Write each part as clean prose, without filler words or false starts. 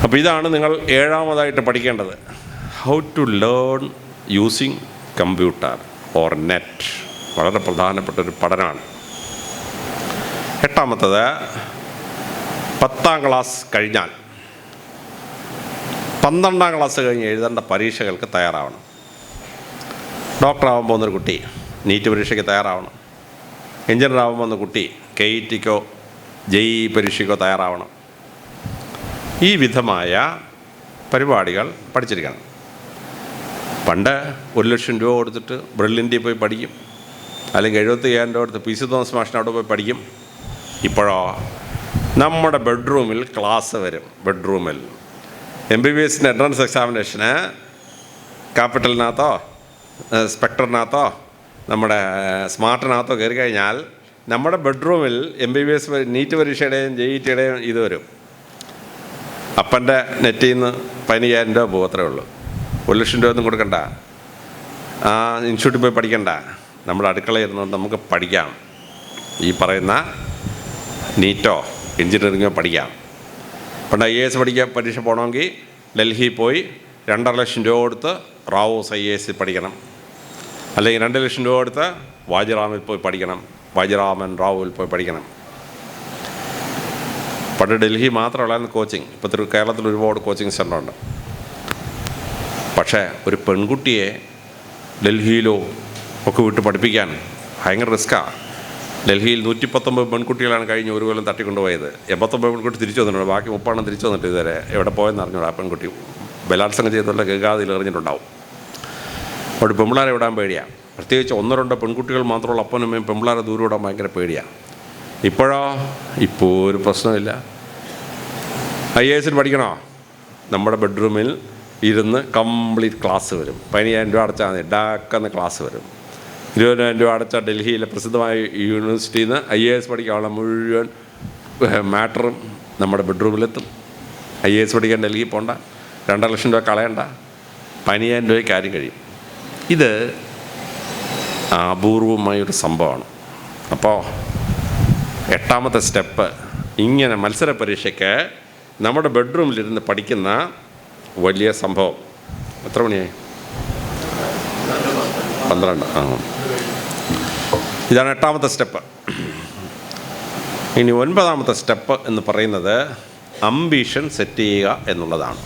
അപ്പോൾ ഇതാണ് നിങ്ങൾ ഏഴാമതായിട്ട് പഠിക്കേണ്ടത്. How to learn using computer or net. വളരെ പ്രധാനപ്പെട്ടൊരു പഠനമാണ്. എട്ടാമത്തത്, 10ാം ക്ലാസ് കഴിഞ്ഞാൽ 12ാം ക്ലാസ് കഴിഞ്ഞ് എഴുതേണ്ട പരീക്ഷകൾക്ക് തയ്യാറാവണം. ഡോക്ടറാവാൻ പോകുന്നൊരു കുട്ടി നീറ്റ് പരീക്ഷയ്ക്ക് തയ്യാറാവണം. എഞ്ചിനീയർ ആവാൻ പോകുന്ന കുട്ടി KETക്കോ JEE പരീക്ഷയ്ക്കോ തയ്യാറാവണം. ഈ വിധമായ പരിപാടികൾ പഠിച്ചിരിക്കണം. പണ്ട് 1 ലക്ഷം രൂപ കൊടുത്തിട്ട് ബ്രില്യൻറ്റിൽ പോയി പഠിക്കും, അല്ലെങ്കിൽ 75,000 രൂപ കൊടുത്ത് PC തോമസ് മാഷിന് അവിടെ പോയി പഠിക്കും. ഇപ്പോഴോ നമ്മുടെ ബെഡ്റൂമിൽ ക്ലാസ് വരും. ബെഡ്റൂമിൽ MBBSൻ്റെ എൻട്രൻസ് എക്സാമിനേഷന് ക്യാപിറ്റലിനകത്തോ സ്പെക്ടറിനകത്തോ നമ്മുടെ സ്മാർട്ടിനകത്തോ കയറി കഴിഞ്ഞാൽ നമ്മുടെ ബെഡ്റൂമിൽ MBBS നീറ്റ് പരീക്ഷയുടെയും JETയുടെയും ഇത് വരും. അപ്പൻ്റെ നെറ്റിൽ നിന്ന് 15,000 രൂപ പോകത്രേ ഉള്ളൂ. 1 ലക്ഷം രൂപ ഒന്നും കൊടുക്കണ്ട, ഇൻസ്റ്റിറ്റ്യൂട്ടിൽ പോയി പഠിക്കണ്ട. നമ്മുടെ അടുക്കളയിൽ ഇരുന്നുകൊണ്ട് നമുക്ക് പഠിക്കാം. ഈ പറയുന്ന നീറ്റോ എഞ്ചിനീയറിങ്ങോ പഠിക്കാം. പണ്ട് IAS പരീക്ഷ പോകണമെങ്കിൽ ഡൽഹിയിൽ പോയി 2.5 ലക്ഷം രൂപ കൊടുത്ത് റാവൂസ് IAS പഠിക്കണം, അല്ലെങ്കിൽ 2 ലക്ഷം രൂപ കൊടുത്ത് വാജിറാമിൽ പോയി പഠിക്കണം, വാജിറാമൻ റാവുവിൽ പോയി പഠിക്കണം. പണ്ട് ഡൽഹി മാത്രമുള്ളായിരുന്നു കോച്ചിങ്. ഇപ്പോൾ കേരളത്തിൽ ഒരുപാട് കോച്ചിങ് സെൻ്ററുണ്ട്. പക്ഷേ ഒരു പെൺകുട്ടിയെ ഡൽഹിയിലോ ഒക്കെ വിട്ട് പഠിപ്പിക്കാൻ ഭയങ്കര റിസ്ക്കാണ്. ഡൽഹിയിൽ 119 പെൺകുട്ടികളാണ് കഴിഞ്ഞ ഒരു കൊല്ലം തട്ടിക്കൊണ്ടുപോയത്. 89 പെൺകുട്ടി തിരിച്ചു വന്നിട്ടുണ്ട്. ബാക്കി 30 തിരിച്ചു വന്നിട്ട് ഇതുവരെ എവിടെ പോയെന്ന് അറിഞ്ഞൂടാ. ആ പെൺകുട്ടി ബലാത്സംഗം ചെയ്തുള്ള ഗഗാതിൽ എറിഞ്ഞിട്ടുണ്ടാവും. അവിടെ പെമ്പിളാരെ വിടാൻ പേടിയാണ്. പ്രത്യേകിച്ച് 1-2 പെൺകുട്ടികൾ മാത്രമുള്ള അപ്പനും അമ്മയും പെമ്പിളാരെ ദൂരം വിടാൻ ഭയങ്കര പേടിയാണ്. ഇപ്പോൾ ഒരു പ്രശ്നമില്ല. IASന് പഠിക്കണോ? നമ്മുടെ ബെഡ്റൂമിൽ ഇരുന്ന് കംപ്ലീറ്റ് ക്ലാസ് വരും. 15,000 രൂപ അടച്ചാൽ മതി, ഡാക്കെന്ന് ക്ലാസ് വരും. 20,000 രൂപ അടച്ച ഡൽഹിയിലെ പ്രസിദ്ധമായ യൂണിവേഴ്സിറ്റിയിൽ നിന്ന് IAS പഠിക്കാനുള്ള മുഴുവൻ മാറ്ററും നമ്മുടെ ബെഡ്റൂമിലെത്തും. IAS പഠിക്കാൻ ഡൽഹിയിൽ പോകണ്ട, 2.5 ലക്ഷം രൂപ കളയണ്ട, 15,000 രൂപയ്ക്ക് കാര്യം കഴിയും. ഇത് അപൂർവമായൊരു സംഭവമാണ്. അപ്പോൾ 8ാമത്തെ സ്റ്റെപ്പ്, ഇങ്ങനെ മത്സര പരീക്ഷയ്ക്ക് നമ്മുടെ ബെഡ്റൂമിലിരുന്ന് പഠിക്കുന്ന വലിയ സംഭവം. എത്ര മണിയായി? 12. ഇതാണ് 8ാമത്തെ സ്റ്റെപ്പ്. ഇനി 9ാമത്തെ സ്റ്റെപ്പ് എന്ന് പറയുന്നത് അംബീഷൻ സെറ്റ് ചെയ്യുക എന്നുള്ളതാണ്.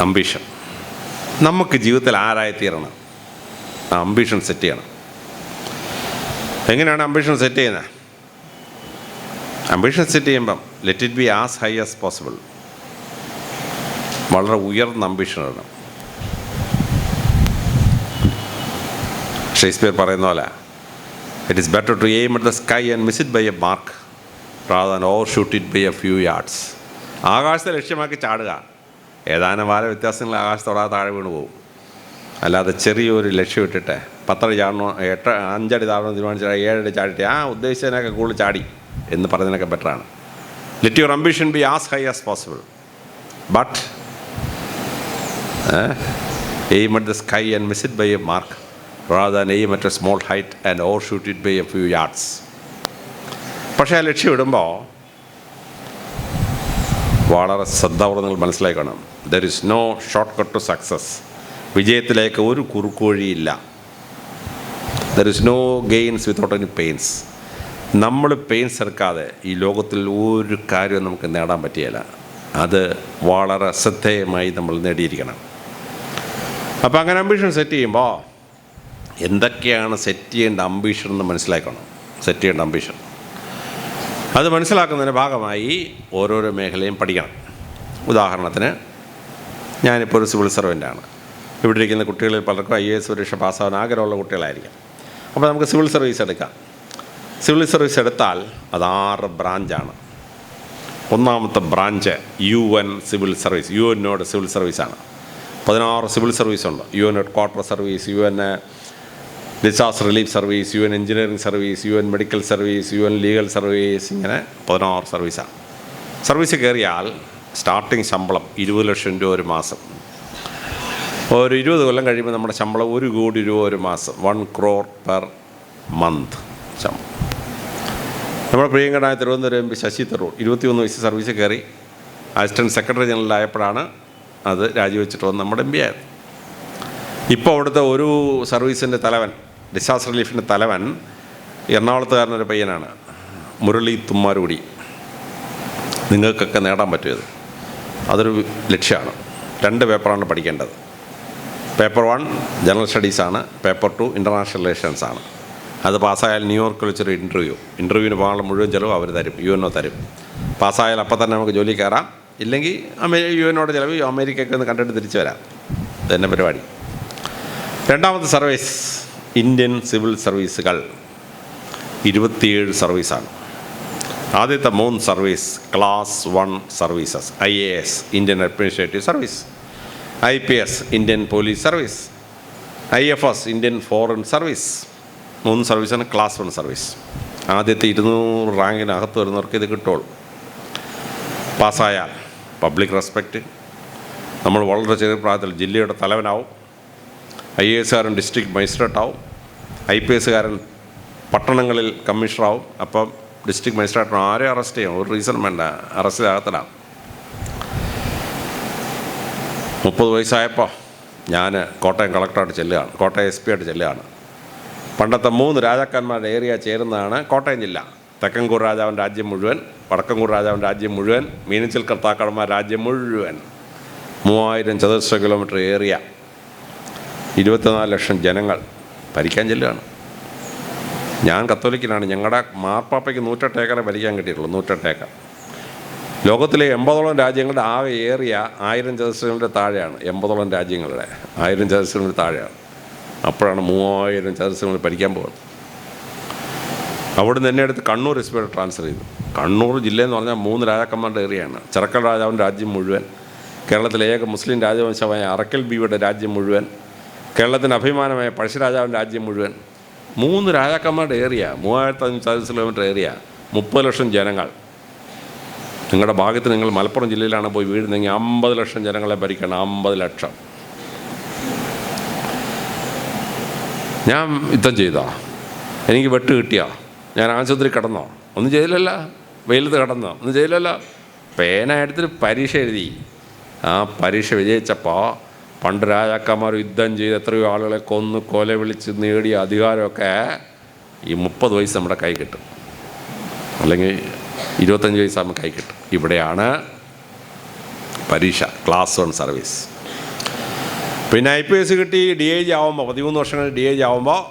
അംബീഷൻ, നമുക്ക് ജീവിതത്തിൽ ആരായിത്തീരണം, ആ അംബീഷൻ സെറ്റ് ചെയ്യണം. എങ്ങനെയാണ് അംബീഷൻ സെറ്റ് ചെയ്യുന്നത്? അംബീഷൻ സെറ്റ് ചെയ്യുമ്പം let it be as high as possible. വളരെ ഉയർന്ന അംബീഷനാണ്. ഷേക്സ്പിയർ പറയുന്ന പോലെ, it is better to aim at the sky and miss it by a mark rather than overshoot it by a few yards. ആകാശത്തെ ലക്ഷ്യമാക്കി ചാടുക, ഏതാനും വാര വ്യത്യാസങ്ങൾ ആകാശത്തോടെ താഴെ വീണ് പോകും. അല്ലാതെ ചെറിയൊരു ലക്ഷ്യം ഇട്ടിട്ട് 10 അടി ചാടണോ 5 അടി താഴണം തീരുമാനിച്ചാൽ 7 അടി ചാടിയിട്ട് ഉദ്ദേശിച്ചതിനൊക്കെ കൂടുതൽ ചാടി എന്ന് പറയുന്നതിനൊക്കെ ബെറ്ററാണ്. Let your ambition be as high as possible, but aim at the sky and miss it by a mark rather than aim at a small height and overshoot it by a few yards. പക്ഷേ ആ ലക്ഷ്യം ഇടുമ്പോൾ വളരെ ശ്രദ്ധാപൂർവ്വം നിങ്ങൾ മനസ്സിലാക്കണം, there is no short cut to success. വിജയത്തിലേക്ക് ഒരു കുറുക്കുവഴിയില്ല. There is no gains without any pains. നമ്മൾ പെയിൻസ് എടുക്കാതെ ഈ ലോകത്തിൽ ഒരു കാര്യവും നമുക്ക് നേടാൻ പറ്റിയില്ല. അത് വളരെ ശ്രദ്ധേയമായി നമ്മൾ നേടിയിരിക്കണം. അപ്പോൾ അങ്ങനെ അംബിഷൻ സെറ്റ് ചെയ്യുമ്പോൾ എന്തൊക്കെയാണ് സെറ്റ് ചെയ്യേണ്ട അംബിഷൻ എന്ന് മനസ്സിലാക്കണം. സെറ്റ് ചെയ്യേണ്ട അംബിഷൻ അത് മനസ്സിലാക്കുന്നതിൻ്റെ ഭാഗമായി ഓരോരോ മേഖലയും പഠിക്കണം. ഉദാഹരണത്തിന്, ഞാനിപ്പോൾ ഒരു സിവിൽ സർവൻ്റാണ്. ഇവിടെ ഇരിക്കുന്ന കുട്ടികളിൽ പലർക്കും IAS പരീക്ഷ പാസ്സാവാൻ ആഗ്രഹമുള്ള കുട്ടികളായിരിക്കും. അപ്പോൾ നമുക്ക് സിവിൽ സർവീസ് എടുക്കാം. സിവിൽ സർവീസ് എടുത്താൽ അത് 6 ബ്രാഞ്ചാണ്. ഒന്നാമത്തെ branch UN civil service, UN civil സർവീസാണ്. 16 സിവിൽ സർവീസുണ്ട്. UN head quarter service, UN disaster relief service, UN engineering service, UN medical service, UN legal service, ഇങ്ങനെ 16 സർവീസാണ്. സർവീസ് കയറിയാൽ സ്റ്റാർട്ടിങ് ശമ്പളം 20 ലക്ഷം രൂപ ഒരു മാസം. ഒരു 20 കൊല്ലം കഴിയുമ്പോൾ നമ്മുടെ ശമ്പളം 1 കോടി രൂപ ഒരു മാസം, 1 crore പെർ മന്ത് ശമ്പളം. നമ്മുടെ പ്രിയങ്കരനായ തിരുവനന്തപുരം എം പി ശശി തരൂർ 21 വയസ്സ് സർവീസിൽ കയറി അസിസ്റ്റൻറ്റ് സെക്രട്ടറി ജനറലായപ്പോഴാണ് അത് രാജിവെച്ചിട്ട് വന്ന് നമ്മുടെ എം പി ആയത്. ഇപ്പോൾ അവിടുത്തെ ഒരു സർവീസിൻ്റെ തലവൻ, ഡിസാസ്റ്റർ റിലീഫിൻ്റെ തലവൻ എറണാകുളത്തുകാരനൊരു പയ്യനാണ്, മുരളി തുമ്മാരുകുടി. നിങ്ങൾക്കൊക്കെ നേടാൻ പറ്റിയത് അതൊരു ലക്ഷ്യമാണ്. 2 പേപ്പറാണ് പഠിക്കേണ്ടത്. പേപ്പർ 1 ജനറൽ സ്റ്റഡീസാണ്, പേപ്പർ 2 ഇൻ്റർനാഷണൽ റിലേഷൻസാണ്. അത് പാസ്സായാൽ ന്യൂയോർക്കിൽ വെച്ചൊരു ഇൻ്റർവ്യൂവിന് പോകാനുള്ള മുഴുവൻ ചിലവ് അവർ തരും, UN തരും. പാസ്സായാൽ അപ്പം തന്നെ നമുക്ക് ജോലി കയറാം, ഇല്ലെങ്കിൽ UN ചിലവ് അമേരിക്കയ്ക്ക് ഒന്ന് കണ്ടിട്ട് തിരിച്ചു വരാം. ഇതന്നെ പരിപാടി. രണ്ടാമത്തെ സർവീസ് ഇന്ത്യൻ സിവിൽ സർവീസുകൾ 27 സർവീസാണ്. ആദ്യത്തെ 3 service class 1 services, IAS Indian administrative service, IPS Indian police service, IFS Indian foreign service. 3 സർവീസാണ് ക്ലാസ് 1 സർവീസ്. ആദ്യത്തെ 200 റാങ്കിനകത്ത് വരുന്നവർക്ക് ഇത് കിട്ടുള്ളൂ. പാസ്സായാൽ പബ്ലിക് റെസ്പെക്റ്റ്, നമ്മൾ വളരെ ചെറിയ പ്രായത്തിൽ ജില്ലയുടെ തലവനാവും, IAS ഡിസ്ട്രിക്ട് മജിസ്ട്രേറ്റാവും, IPS പട്ടണങ്ങളിൽ കമ്മീഷണറാവും. അപ്പം ഡിസ്ട്രിക്ട് മജിസ്ട്രേറ്റിന് ആരെയും അറസ്റ്റ് ചെയ്യാം, ഒരു റീസൺ വേണ്ട, അറസ്റ്റിലാകത്തിടാം. 30 വയസ്സായപ്പോൾ ഞാൻ കോട്ടയം കളക്ടറായിട്ട് ചെല്ലുകയാണ്, കോട്ടയം SP ആയിട്ട് ചെല്ലുകയാണ്. പണ്ടത്തെ 3 രാജാക്കന്മാരുടെ ഏരിയ ചേരുന്നതാണ് കോട്ടയം ജില്ല. തെക്കൻകൂർ രാജാവിൻ്റെ രാജ്യം മുഴുവൻ, വടക്കൻകൂർ രാജാവിൻ്റെ രാജ്യം മുഴുവൻ, മീനച്ചിൽ കർത്താക്കന്മാർ രാജ്യം മുഴുവൻ. 3000 ചതുരശ്ര കിലോമീറ്റർ ഏരിയ, 24 ലക്ഷം ജനങ്ങൾ ഭരിക്കാൻ ചെല്ലുകയാണ്. ഞാൻ കത്തോലിക്കനാണ്. ഞങ്ങളുടെ മാർപ്പാപ്പയ്ക്ക് 108 ഏക്കറെ ഭരിക്കാൻ കിട്ടിയിട്ടുള്ളൂ, 108 ഏക്കർ. ലോകത്തിലെ 80ഓളം രാജ്യങ്ങളുടെ ആകെ ഏരിയ 1000 ചതുരശ്ര കിലോമീറ്റർ താഴെയാണ്. 80ഓളം രാജ്യങ്ങളുടെ 1000 ചതുരശ്ര കിലോമീറ്റർ താഴെയാണ്. അപ്പോഴാണ് 3000 ചതുരശ്ര കിലോമീറ്റർ ഭരിക്കാൻ പോകുന്നത്. അവിടെ നിന്ന് എന്നെ എടുത്ത് കണ്ണൂർ SP ട്രാൻസ്ഫർ ചെയ്തു. കണ്ണൂർ ജില്ലയെന്ന് പറഞ്ഞാൽ 3 രാജാക്കന്മാരുടെ ഏരിയയാണ്. ചിറക്കൽ രാജാവിൻ്റെ രാജ്യം മുഴുവൻ, കേരളത്തിലെ ഏക മുസ്ലിം രാജവംശമായ അറക്കൽ ബീവിയുടെ രാജ്യം മുഴുവൻ, കേരളത്തിന് അഭിമാനമായ പഴശ്ശിരാജാവിൻ്റെ രാജ്യം മുഴുവൻ. 3 രാജാക്കന്മാരുടെ ഏരിയ, 3500 ചതുരശ്ര കിലോമീറ്റർ ഏരിയ, 30 ലക്ഷം ജനങ്ങൾ. നിങ്ങളുടെ ഭാഗ്യത്തിന് നിങ്ങൾ മലപ്പുറം ജില്ലയിലാണ് പോയി വീഴുന്നെങ്കിൽ 50 ലക്ഷം ജനങ്ങളെ ഭരിക്കണം. 50 ലക്ഷം. ഞാൻ യുദ്ധം ചെയ്തോ? എനിക്ക് വെട്ട് കിട്ടിയോ? ഞാൻ ആശുപത്രി കിടന്നോ? ഒന്നും ചെയ്തില്ലല്ല. വെയിലത്ത് കിടന്നോ? ഒന്നും ചെയ്തില്ലല്ല. പേന എടുത്തിട്ട് പരീക്ഷ എഴുതി. ആ പരീക്ഷ വിജയിച്ചപ്പോൾ പണ്ട് രാജാക്കന്മാർ യുദ്ധം ചെയ്ത് എത്രയോ ആളുകളെ കൊന്ന് കൊല വിളിച്ച് നേടിയ അധികാരമൊക്കെ ഈ 30 വയസ്സ് നമ്മുടെ കൈ കിട്ടും, അല്ലെങ്കിൽ 25 വയസ്സ് നമുക്ക് കൈ കിട്ടും. ഇവിടെയാണ് പരീക്ഷ, ക്ലാസ് 1 സർവീസ്. പിന്നെ IPS കിട്ടി DIG ആവുമ്പോൾ, 13 വർഷം കഴിഞ്ഞ് DIG ആവുമ്പോൾ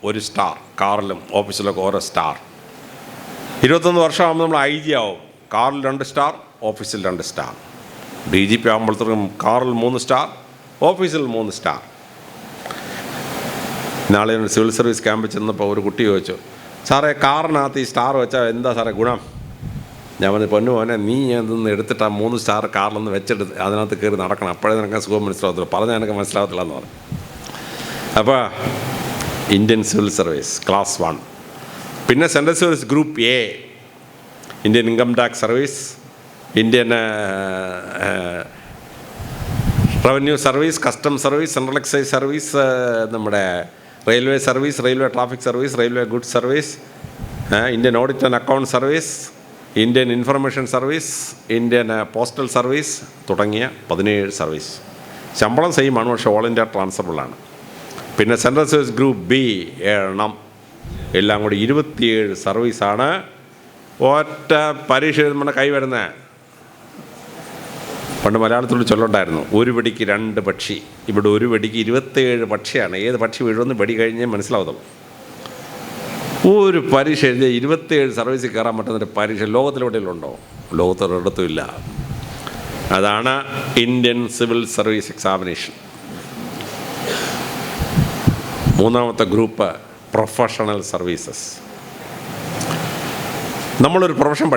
1 സ്റ്റാർ, കാറിലും ഓഫീസിലൊക്കെ ഓരോ സ്റ്റാർ. 21 വർഷം ആകുമ്പോൾ നമ്മൾ IG ആവും, കാറിൽ 2 സ്റ്റാർ, ഓഫീസിൽ 2 സ്റ്റാർ. DGP ആകുമ്പോഴത്തേക്കും കാറിൽ 3 സ്റ്റാർ, ഓഫീസിൽ 3 സ്റ്റാർ. നാളെ സിവിൽ സർവീസ് ക്യാമ്പിൽ ചെന്നപ്പോൾ ഒരു കുട്ടി ചോദിച്ചു, സാറേ കാറിനകത്ത് ഈ സ്റ്റാർ വെച്ചാൽ എന്താ സാറേ ഗുണം? ഞാൻ പറഞ്ഞു, പൊന്നു മോനെ, നീ നിന്ന് എടുത്തിട്ട് ആ 3 സ്റ്റാർ കാറിലൊന്ന് വെച്ചെടുത്ത് അതിനകത്ത് കയറി നടക്കണം, അപ്പോഴേ നിനക്ക് സുഖം മനസ്സിലാകത്തുള്ളൂ. പറഞ്ഞാൽ എനിക്ക് മനസ്സിലാകത്തില്ല എന്ന് പറഞ്ഞു. അപ്പോൾ ഇന്ത്യൻ സിവിൽ സർവീസ് ക്ലാസ് 1. പിന്നെ central service group A, Indian income tax service, Indian revenue service, custom service, central excise service, നമ്മുടെ railway service, railway traffic service, railway goods service, Indian audit and account service, Indian information service, Indian postal service തുടങ്ങിയ 17 service. ശമ്പളം സെയിമാണ്, പക്ഷേ all India ട്രാൻസ്ഫറബിളാണ്. പിന്നെ central service group B എണ്ണം, എല്ലാം കൂടി 27 സർവീസാണ്. ഒറ്റ പരീക്ഷ നമ്മുടെ കൈ വരുന്നത്. പണ്ട് മലയാളത്തിൽ ചൊല്ലുണ്ടായിരുന്നു, 1 വെടിക്ക് 2 പക്ഷി. ഇവിടെ 1 വെടിക്ക് 27 പക്ഷിയാണ്. ഏത് പക്ഷി വീഴുമെന്ന് വെടി കഴിഞ്ഞേ മനസ്സിലാവത്തുള്ളൂ. ഒരു പരീക്ഷ എഴുതിയ 27 സർവീസിൽ കയറാൻ പറ്റുന്നൊരു പരീക്ഷ ലോകത്തിലെവിടെയുണ്ടോ? ലോകത്തൊരിടത്തും ഇല്ല. അതാണ് ഇന്ത്യൻ സിവിൽ സർവീസ് എക്സാമിനേഷൻ. 3ാമത്തെ ഗ്രൂപ്പ് പ്രൊഫഷണൽ സർവീസസ്. നമ്മളൊരു പ്രൊഫഷൻ